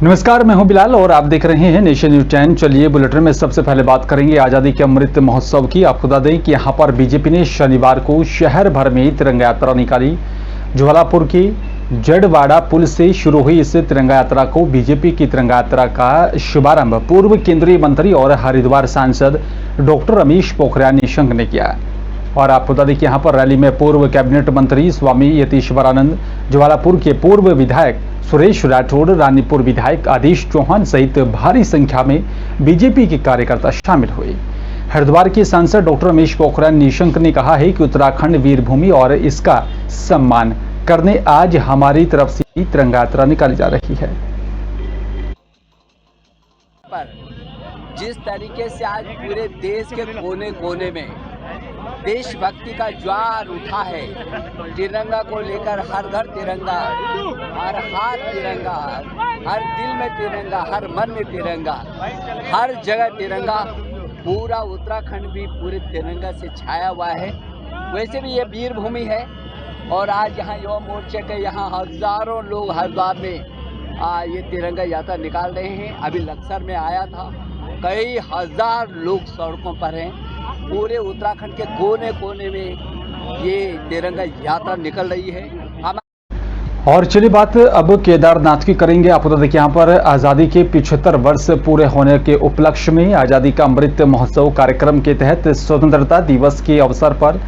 नमस्कार, मैं हूं बिलाल और आप देख रहे हैं नेशन न्यूज 10। चलिए बुलेटिन में सबसे पहले बात करेंगे आज़ादी के अमृत महोत्सव की। आपको बता दें कि यहां पर बीजेपी ने शनिवार को शहर भर में तिरंगा यात्रा निकाली। ज्वालापुर के जड़वाड़ा पुल से शुरू हुई इस तिरंगा यात्रा को बीजेपी की तिरंगा यात्रा का शुभारंभ पूर्व केंद्रीय मंत्री और हरिद्वार सांसद डॉक्टर रमेश पोखरियाल निशंक ने किया। और आपको बता दें कि यहाँ पर रैली में पूर्व कैबिनेट मंत्री स्वामी यतीश्वरानंद, ज्वालापुर के पूर्व विधायक सुरेश राठौड़, रानीपुर विधायक आदेश चौहान सहित भारी संख्या में बीजेपी के कार्यकर्ता शामिल हुए। हरिद्वार के सांसद डॉक्टर रमेश पोखरियाल निशंक ने कहा है कि उत्तराखंड वीरभूमि और इसका सम्मान करने आज हमारी तरफ से तिरंगा यात्रा निकाली जा रही है। जिस तरीके से आज पूरे देश के कोने कोने में देशभक्ति का ज्वार उठा है, तिरंगा को लेकर हर घर तिरंगा, हर हाथ तिरंगा, हर दिल में तिरंगा, हर मन में तिरंगा, हर जगह तिरंगा, पूरा उत्तराखंड भी पूरे तिरंगा से छाया हुआ है। वैसे भी ये वीर भूमि है और आज यहाँ युवा मोर्चे के यहाँ हजारों लोग हरिद्वार में ये तिरंगा यात्रा निकाल रहे हैं। अभी लक्सर में आया था, कई हजार लोग सड़कों पर हैं। पूरे उत्तराखंड के कोने कोने में ये तिरंगा यात्रा निकल रही है। और चलिए बात अब केदारनाथ की करेंगे। आपको बता दें कि यहाँ पर आज़ादी के 75 वर्ष पूरे होने के उपलक्ष्य में आज़ादी का अमृत महोत्सव कार्यक्रम के तहत स्वतंत्रता दिवस के अवसर पर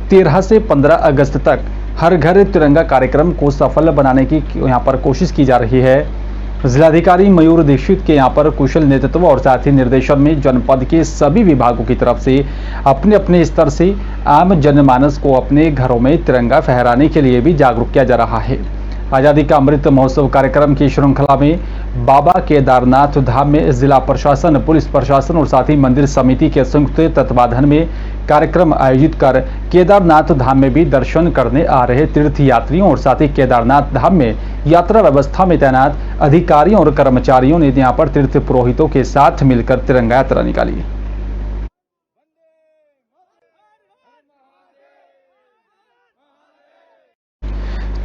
13 से 15 अगस्त तक हर घर तिरंगा कार्यक्रम को सफल बनाने की यहाँ पर कोशिश की जा रही है। जिलाधिकारी मयूर दीक्षित के यहाँ पर कुशल नेतृत्व और साथ ही निर्देशन में जनपद के सभी विभागों की तरफ से अपने अपने स्तर से आम जनमानस को अपने घरों में तिरंगा फहराने के लिए भी जागरूक किया जा रहा है। आज़ादी का अमृत महोत्सव कार्यक्रम की श्रृंखला में बाबा केदारनाथ धाम में जिला प्रशासन, पुलिस प्रशासन और साथ ही मंदिर समिति के संयुक्त तत्वाधान में कार्यक्रम आयोजित कर केदारनाथ धाम में भी दर्शन करने आ रहे तीर्थ यात्रियों और साथ ही केदारनाथ धाम में यात्रा व्यवस्था में तैनात अधिकारियों और कर्मचारियों ने यहाँ पर तीर्थ पुरोहितों के साथ मिलकर तिरंगा यात्रा निकाली।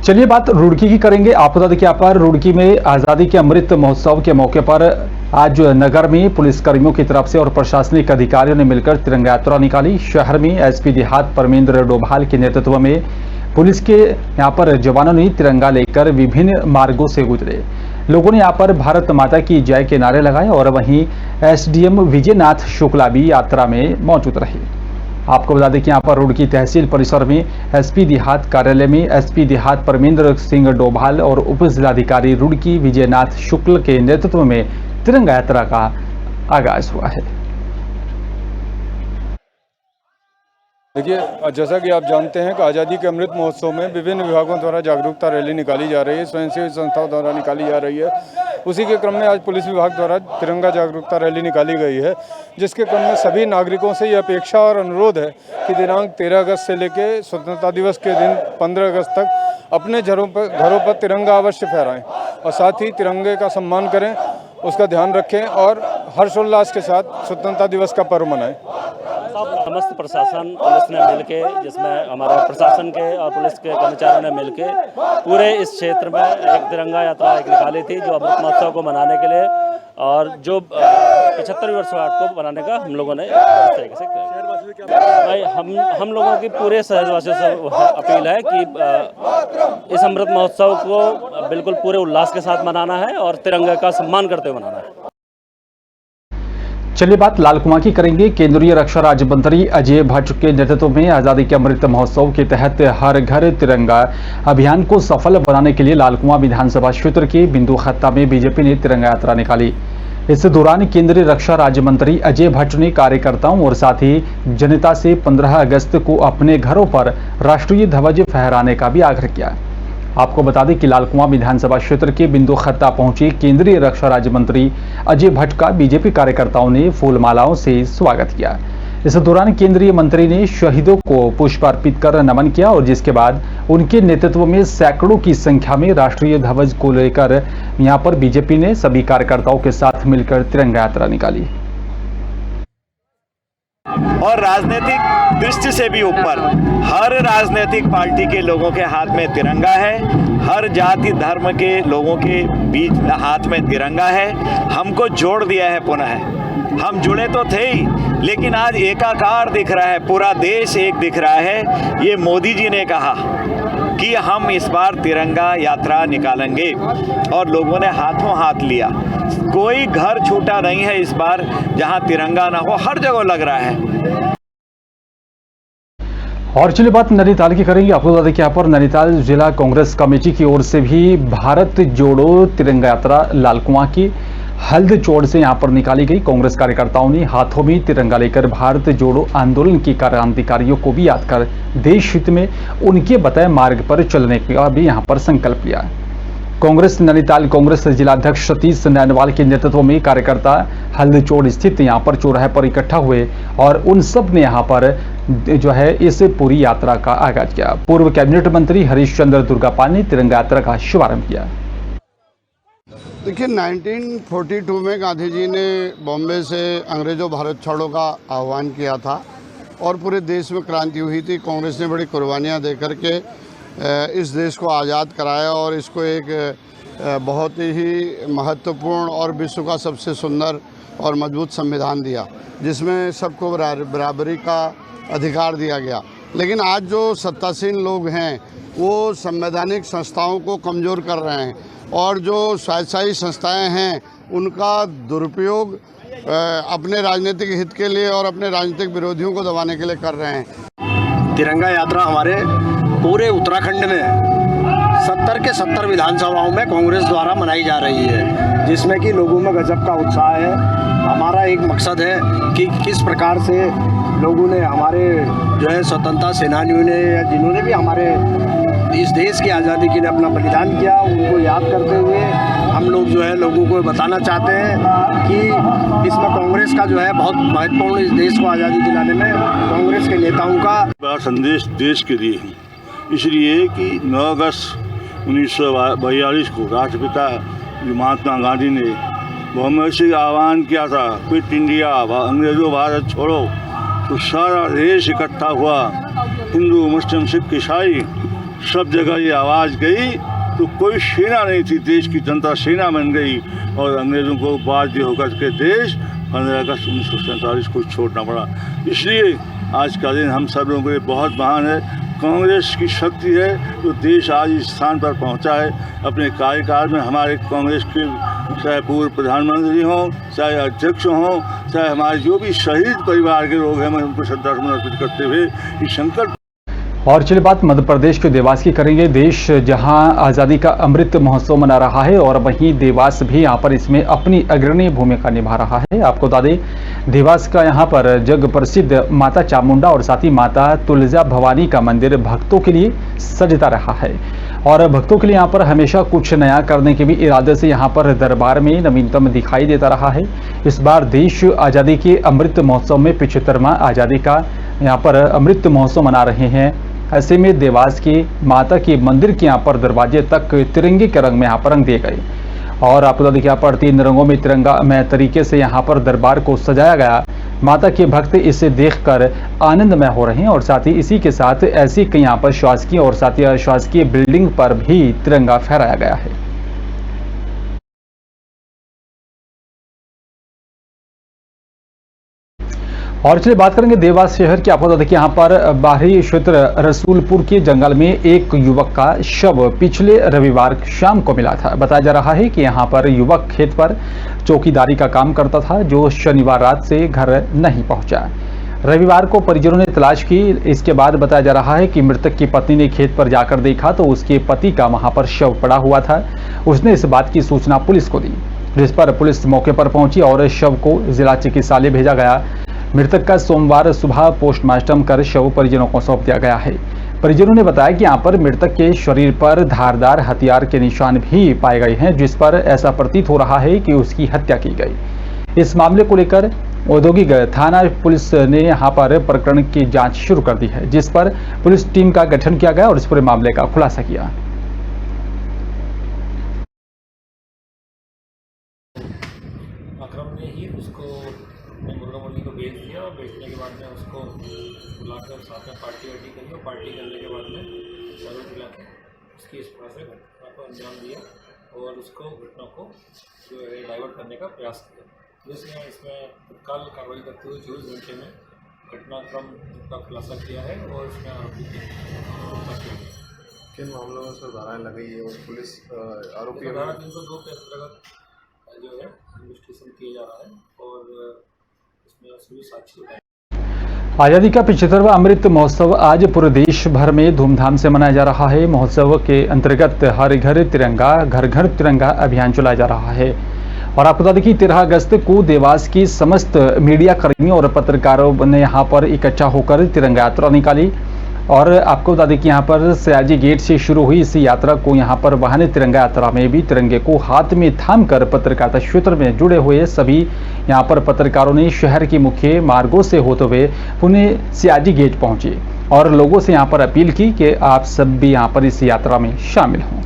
चलिए बात रुड़की की करेंगे। आप बता दें कि यहाँ पर रुड़की में आज़ादी के अमृत महोत्सव के मौके पर आज नगर में पुलिसकर्मियों की तरफ से और प्रशासनिक अधिकारियों ने मिलकर तिरंगा यात्रा निकाली। शहर में एसपी देहात परमेंद्र डोभाल के नेतृत्व में पुलिस के यहाँ पर जवानों ने तिरंगा लेकर विभिन्न मार्गों से गुजरे। लोगों ने यहाँ पर भारत माता की जय के नारे लगाए और वहीं एसडीएम विजयनाथ शुक्ला भी यात्रा में मौजूद रहे। आपको बता दें कि यहाँ पर रुड़की तहसील परिसर में एसपी देहात कार्यालय में एसपी देहात परमेंद्र सिंह डोभाल और उप जिलाधिकारी रुड़की विजयनाथ शुक्ल के नेतृत्व में तिरंगा यात्रा का आगाज हुआ है। देखिए, जैसा कि आप जानते हैं कि आज़ादी के अमृत महोत्सव में विभिन्न विभागों द्वारा जागरूकता रैली निकाली जा रही है, स्वयंसेवी संस्थाओं द्वारा निकाली जा रही है। उसी के क्रम में आज पुलिस विभाग द्वारा तिरंगा जागरूकता रैली निकाली गई है, जिसके क्रम में सभी नागरिकों से यह अपेक्षा और अनुरोध है कि दिनांक 13 अगस्त से लेकर स्वतंत्रता दिवस के दिन 15 अगस्त तक अपने घरों पर तिरंगा अवश्य फहराएं और साथ ही तिरंगे का सम्मान करें, उसका ध्यान रखें और हर्षोल्लास के साथ स्वतंत्रता दिवस का पर्व मनाएं। समस्त प्रशासन पुलिस ने मिलके, जिसमें हमारे प्रशासन के और पुलिस के कर्मचारियों ने मिलके पूरे इस क्षेत्र में एक तिरंगा यात्रा निकाली थी, जो अमृत महोत्सव को मनाने के लिए और जो 75वीं वर्षगांठ को मनाने का हम लोगों ने इस तरीके से किया। भाई हम लोगों की पूरे शहरवासियों से अपील है कि इस अमृत महोत्सव को बिल्कुल पूरे उल्लास के साथ मनाना है और तिरंगे का सम्मान करते हुए मनाना है। चलिए बात लाल कुआं की करेंगे। केंद्रीय रक्षा राज्य मंत्री अजय भट्ट के नेतृत्व में आज़ादी के अमृत महोत्सव के तहत हर घर तिरंगा अभियान को सफल बनाने के लिए लाल कुआं विधानसभा क्षेत्र के बिंदु खत्ता में बीजेपी ने तिरंगा यात्रा निकाली। इस दौरान केंद्रीय रक्षा राज्य मंत्री अजय भट्ट ने कार्यकर्ताओं और साथ ही जनता से 15 अगस्त को अपने घरों पर राष्ट्रीय ध्वज फहराने का भी आग्रह किया। आपको बता दें कि लाल कुआं विधानसभा क्षेत्र के बिंदु खत्ता पहुंचे केंद्रीय रक्षा राज्य मंत्री अजय भट्ट का बीजेपी कार्यकर्ताओं ने फूलमालाओं से स्वागत किया। इस दौरान केंद्रीय मंत्री ने शहीदों को पुष्प अर्पित कर नमन किया और जिसके बाद उनके नेतृत्व में सैकड़ों की संख्या में राष्ट्रीय ध्वज को लेकर यहां पर बीजेपी ने सभी कार्यकर्ताओं के साथ मिलकर तिरंगा यात्रा निकाली। और राजनीतिक दृष्टि से भी ऊपर हर राजनीतिक पार्टी के लोगों के हाथ में तिरंगा है, हर जाति धर्म के लोगों के बीच हाथ में तिरंगा है। हमको जोड़ दिया है पुनः। हम जुड़े तो थे ही, लेकिन आज एकाकार दिख रहा है, पूरा देश एक दिख रहा है। ये मोदी जी ने कहा कि हम इस बार तिरंगा यात्रा निकालेंगे और लोगों ने हाथों हाथ लिया। कोई घर छूटा नहीं है इस बार जहां तिरंगा ना हो, हर जगह लग रहा है। और चलिए बात नैनीताल की करेंगे। आपको बता दें कि यहाँ पर नैनीताल जिला कांग्रेस कमेटी की ओर से भी भारत जोड़ो तिरंगा यात्रा लालकुआं की हल्द चौड़ से यहाँ पर निकाली गई। कांग्रेस कार्यकर्ताओं ने हाथों में तिरंगा लेकर भारत जोड़ो आंदोलन के क्रांतिकारियों को भी याद कर देश हित में उनके बताए मार्ग पर चलने का भी यहाँ पर संकल्प लिया। कांग्रेस नैनीताल कांग्रेस जिलाध्यक्ष सतीश नैनवाल के नेतृत्व में कार्यकर्ता हल्द चौड़ स्थित यहाँ पर चौराहे पर इकट्ठा हुए और उन सब ने यहाँ पर जो है इस पूरी यात्रा का आगाज किया। पूर्व कैबिनेट मंत्री हरीश चंद्र दुर्गापाल ने तिरंगा यात्रा का शुभारंभ किया। देखिए, 1942 में गांधी जी ने बॉम्बे से अंग्रेजों भारत छोड़ो का आह्वान किया था और पूरे देश में क्रांति हुई थी। कांग्रेस ने बड़ी कुर्बानियां दे करके इस देश को आज़ाद कराया और इसको एक बहुत ही महत्वपूर्ण और विश्व का सबसे सुंदर और मजबूत संविधान दिया, जिसमें सबको बराबरी का अधिकार दिया गया। लेकिन आज जो सत्तासीन लोग हैं वो संवैधानिक संस्थाओं को कमज़ोर कर रहे हैं और जो स्वायत्तशासी संस्थाएं हैं उनका दुरुपयोग अपने राजनीतिक हित के लिए और अपने राजनीतिक विरोधियों को दबाने के लिए कर रहे हैं। तिरंगा यात्रा हमारे पूरे उत्तराखंड में 70 के 70 विधानसभाओं में कांग्रेस द्वारा मनाई जा रही है, जिसमें कि लोगों में गजब का उत्साह है। हमारा एक मकसद है कि किस प्रकार से लोगों ने हमारे जो है स्वतंत्रता सेनानियों ने या जिन्होंने भी हमारे इस देश की आज़ादी के लिए अपना बलिदान किया, उनको याद करते हुए हम लोग जो है लोगों को बताना चाहते हैं कि इसमें कांग्रेस का जो है बहुत महत्वपूर्ण, इस देश को आज़ादी दिलाने में कांग्रेस के नेताओं का बड़ा संदेश देश के लिए है। इसलिए कि 9 अगस्त 1942 को राष्ट्रपिता महात्मा गांधी ने बॉम्बे से आह्वान किया था, क्विट इंडिया, अंग्रेजों भारत छोड़ो। तो सारा देश इकट्ठा हुआ, हिंदू मुस्लिम सिख ईसाई सब जगह ये आवाज़ गई। तो कोई सेना नहीं थी, देश की जनता सेना बन गई और अंग्रेज़ों को बाध्य होकर के देश 15 अगस्त 1947 को छोड़ना पड़ा। इसलिए आज का दिन हम सब लोगों के लिए बहुत महान है। कांग्रेस की शक्ति है जो देश आज इस स्थान पर पहुंचा है। अपने कार्यकाल में हमारे कांग्रेस के चाहे पूर्व प्रधानमंत्री हों, चाहे अध्यक्ष हों, चाहे हमारे जो भी शहीद परिवार के लोग हैं, मैं उनको श्रद्धासुमन अर्पित करते हुए इस संकल्प। और चलिए बात मध्य प्रदेश के देवास की करेंगे। देश जहां आज़ादी का अमृत महोत्सव मना रहा है और वहीं देवास भी यहां पर इसमें अपनी अग्रणी भूमिका निभा रहा है। आपको बता दें, देवास का यहां पर जग प्रसिद्ध माता चामुंडा और साथ ही माता तुलजा भवानी का मंदिर भक्तों के लिए सजता रहा है और भक्तों के लिए यहां पर हमेशा कुछ नया करने के भी इरादे से यहां पर दरबार में नवीनतम दिखाई देता रहा है। इस बार देश आज़ादी के अमृत महोत्सव में 75वां आज़ादी का यहां पर अमृत महोत्सव मना रहे हैं। ऐसे में देवास की माता के मंदिर के यहाँ पर दरवाजे तक तिरंगे के रंग में यहाँ पर रंग दिए गए और आपको बता दें कि यहाँ पर 3 रंगों में तिरंगामय तरीके से यहाँ पर दरबार को सजाया गया। माता के भक्त इसे देखकर आनंदमय हो रहे हैं और साथ ही इसी के साथ ऐसी कई यहाँ पर शासकीय और साथ ही अशासकीय बिल्डिंग पर भी तिरंगा फहराया गया है। और चलिए बात करेंगे देवास शहर की। आपको बता दें कि यहाँ पर बाहरी क्षेत्र रसूलपुर के जंगल में एक युवक का शव पिछले रविवार शाम को मिला था। बताया जा रहा है कि यहाँ पर युवक खेत पर चौकीदारी का काम करता था, जो शनिवार रात से घर नहीं पहुंचा। रविवार को परिजनों ने तलाश की। इसके बाद बताया जा रहा है कि मृतक की पत्नी ने खेत पर जाकर देखा तो उसके पति का वहां पर शव पड़ा हुआ था। उसने इस बात की सूचना पुलिस को दी, जिस पर पुलिस मौके पर पहुंची और शव को जिला चिकित्सालय भेजा गया। मृतक का सोमवार सुबह पोस्टमार्टम कर शव परिजनों को सौंप दिया गया है। परिजनों ने बताया कि यहाँ पर मृतक के शरीर पर धारदार हथियार के निशान भी पाए गए हैं, जिस पर ऐसा प्रतीत हो रहा है कि उसकी हत्या की गई। इस मामले को लेकर औद्योगिक थाना पुलिस ने यहाँ पर प्रकरण की जांच शुरू कर दी है, जिस पर पुलिस टीम का गठन किया गया और इस पूरे मामले का खुलासा किया। अक्रम ने ही उसको हमने मुर्गा मुर्गी को बेच दिया और बेचने के बाद में उसको बुलाकर साथ में पार्टी वार्टी करी और पार्टी करने के बाद में दारू पिला के उसकी इस तरह से घटना को अंजाम दिया और उसको घटना को जो है डाइवर्ट करने का प्रयास किया। जिसने इसमें तत्काल कार्रवाई करते हुए 24 घंटे में घटनाक्रम का खुलासा किया है और इसमें आरोपी की गिरफ्तार किया गया। किन मामलों में सर धाराएं लगी है और पुलिस आरोपी धारा 302 के अंतर्गत जो है इन्वेस्टिगेशन किया जा रहा है और इसमें सभी साक्षी बताए। आज़ादी का 75वां अमृत महोत्सव आज पूरे देश भर में धूमधाम से मनाया जा रहा है। महोत्सव के अंतर्गत हर घर तिरंगा घर घर तिरंगा अभियान चलाया जा रहा है और आपको बता दें कि 13 अगस्त को देवास की समस्त मीडिया कर्मियों और पत्रकारों ने यहां पर इकट्ठा होकर तिरंगा यात्रा निकाली और आपको बता दें कि यहां पर सयाजी गेट से शुरू हुई इस यात्रा को यहां पर वाहन तिरंगा यात्रा में भी तिरंगे को हाथ में थामकर पत्रकारिता क्षेत्र में जुड़े हुए सभी यहां पर पत्रकारों ने शहर के मुख्य मार्गों से होते हुए पुणे सयाजी गेट पहुंचे और लोगों से यहां पर अपील की कि आप सब भी यहां पर इस यात्रा में शामिल हों।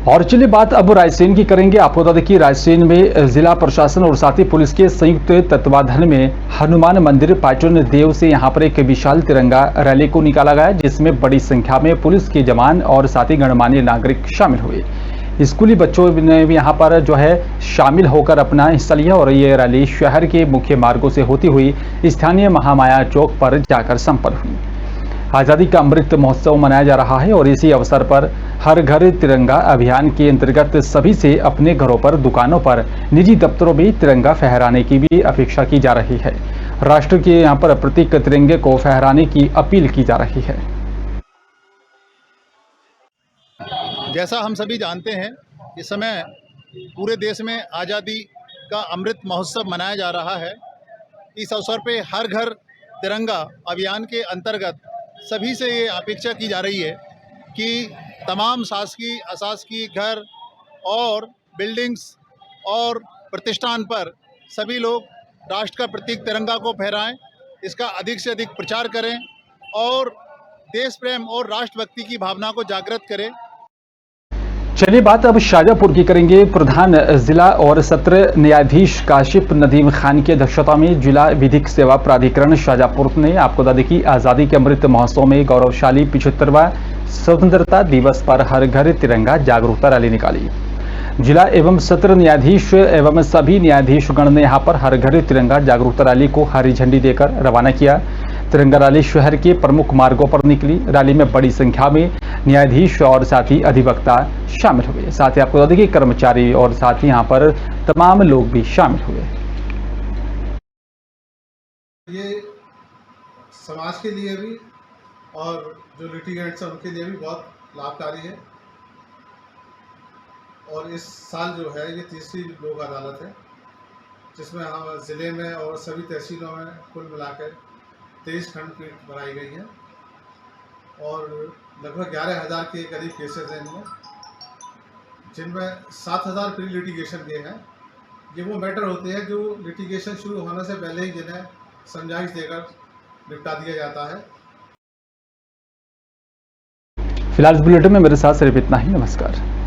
और चलिए बात अब रायसेन की करेंगे। आपको बता दें कि रायसेन में जिला प्रशासन और साथ ही पुलिस के संयुक्त तत्वाधान में हनुमान मंदिर पाटन देव से यहां पर एक विशाल तिरंगा रैली को निकाला गया, जिसमें बड़ी संख्या में पुलिस के जवान और साथ ही गणमान्य नागरिक शामिल हुए। स्कूली बच्चों ने भी यहां पर जो है शामिल होकर अपना हिस्सा लिया और ये रैली शहर के मुख्य मार्गों से होती हुई स्थानीय महामाया चौक पर जाकर संपन्न हुई। आज़ादी का अमृत महोत्सव मनाया जा रहा है और इसी अवसर पर हर घर तिरंगा अभियान के अंतर्गत सभी से अपने घरों पर, दुकानों पर, निजी दफ्तरों में तिरंगा फहराने की भी अपेक्षा की जा रही है। राष्ट्र के यहां पर प्रतीक तिरंगे को फहराने की अपील की जा रही है। जैसा हम सभी जानते हैं, इस समय पूरे देश में आज़ादी का अमृत महोत्सव मनाया जा रहा है। इस अवसर पे हर घर तिरंगा अभियान के अंतर्गत सभी से ये अपेक्षा की जा रही है कि तमाम शासकीय अशासकीय घर और बिल्डिंग्स और प्रतिष्ठान पर सभी लोग राष्ट्र का प्रतीक तिरंगा को फहराएं, इसका अधिक से अधिक प्रचार करें और देश प्रेम और राष्ट्रभक्ति की भावना को जागृत करें। चलिए बात अब शाजापुर की करेंगे। प्रधान जिला और सत्र न्यायाधीश काशिफ नदीम खान की अध्यक्षता में जिला विधिक सेवा प्राधिकरण शाजापुर ने आपको बता दें कि आज़ादी के अमृत महोत्सव में गौरवशाली 75वां स्वतंत्रता दिवस पर हर घर तिरंगा जागरूकता रैली निकाली। जिला एवं सत्र न्यायाधीश एवं सभी न्यायाधीशगण ने यहां पर हर घर तिरंगा जागरूकता रैली को हरी झंडी देकर रवाना किया। तिरंगा रैली शहर के प्रमुख मार्गों पर निकली। रैली में बड़ी संख्या में न्यायाधीश और साथ ही अधिवक्ता शामिल हुए। साथ ही आपको बता दें कि कर्मचारी और साथ ही यहाँ पर तमाम लोग भी शामिल हुए। ये समाज के लिए भी और जो लिटिगेंट्स हैं उनके लिए भी बहुत लाभकारी है और इस साल जो है ये तीसरी लोक अदालत है, जिसमें हम ज़िले में और सभी तहसीलों में कुल मिलाकर 23 खंडपीठ बनाई गई है और लगभग 11,000 के करीब केसेस हैं इनमें, जिनमें 7,000 प्री लिटिगेशन के हैं। ये वो मैटर होते हैं जो लिटिगेशन शुरू होने से पहले ही जिन्हें समझाइश देकर निपटा दिया जाता है। फिलहाल इस बुलेटिन में मेरे साथ सिर्फ इतना ही। नमस्कार।